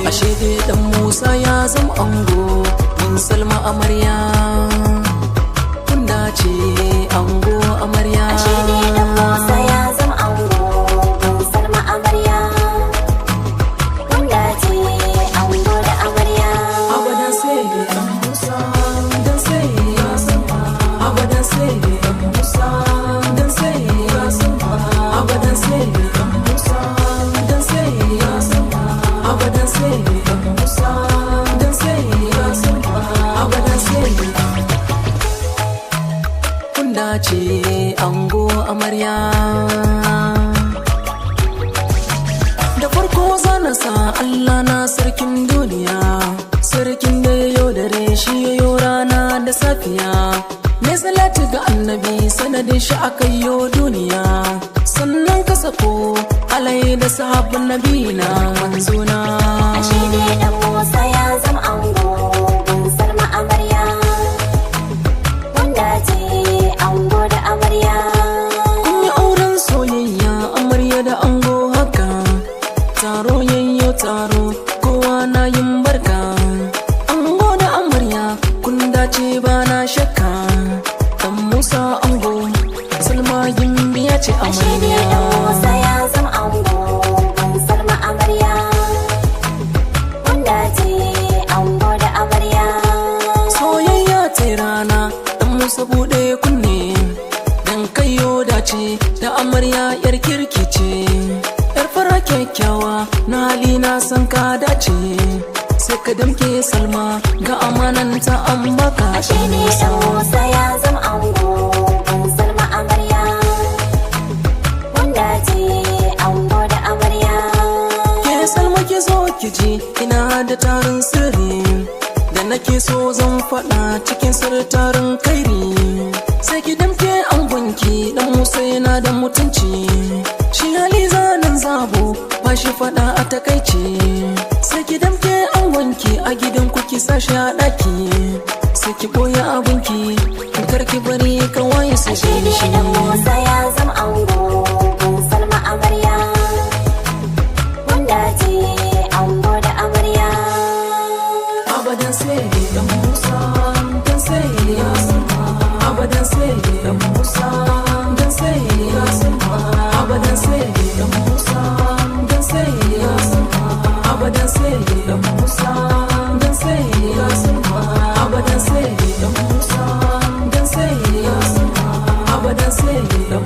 ashe dai dan Musa ya zama ango mun Salma amarya kun dace ango amarya ashe dai dan Musa ya zama ango mun Salma amarya kun dace ango da amarya abadan sai dan Musa dan sai ya Salma abadan sai dan Musa dan sai ya Salma abadan sai dan Musa dan sai ya Salma abadan sai dan Musa dan sai ya Salma abadan sai kun dace ango amarya da farko zana sa Allah na sarkin duniya sarkin da yayo dare shi yayo rana da safiya ne salati ga annabi sanadin shi aka yo duniya sannan ka sako alai da sahabban nabina manzona ashe dai dan Musa ya zama ango mun Salma amarya kun dace ango da amarya kun yi auren soyayya amarya da ango haka taro yayyo taro kowa na yin barka ango da amarya kun dace ba na shakka dan Musa ango Salma yin biya ce ashe dai dan Musa amarya ya zama ango mun Salma amarya kun dace ango da amarya soyayya ta rana dan Musa bude kunne dan kayo dace da amarya yar kirki ce yar fara kyakkyawa na hali na san ka dace sai ka damke Salma ga amananta an baka ashe dai dan Musa ya zama ango mun Salma amarya kun dace ango da amarya ke Salma ki zo ki ji ina da tarin sirri da nake so zan faɗa cikin sirtarin kairi sai ki damke angonki dan Musa yana da mutunci shi hali zanen zabo ba shi faɗa a takaici sai ki damke angonki a gidan ku ki sashi a ɗaki sai ki boye abinki karki bari kawai su ashe ji dai shi dan Musa ya zama ango mun Salma amarya kun dace ango da amarya abadan sai dan Musa dan sai ya Salma abadan sai dan Musa dan sai ya Salma abadan sai dan Musa dan sai ya Salma abadan sai dan Musa dan sai ya Salma abadan sai dan Musa dan sai ya Salma abadan sai dan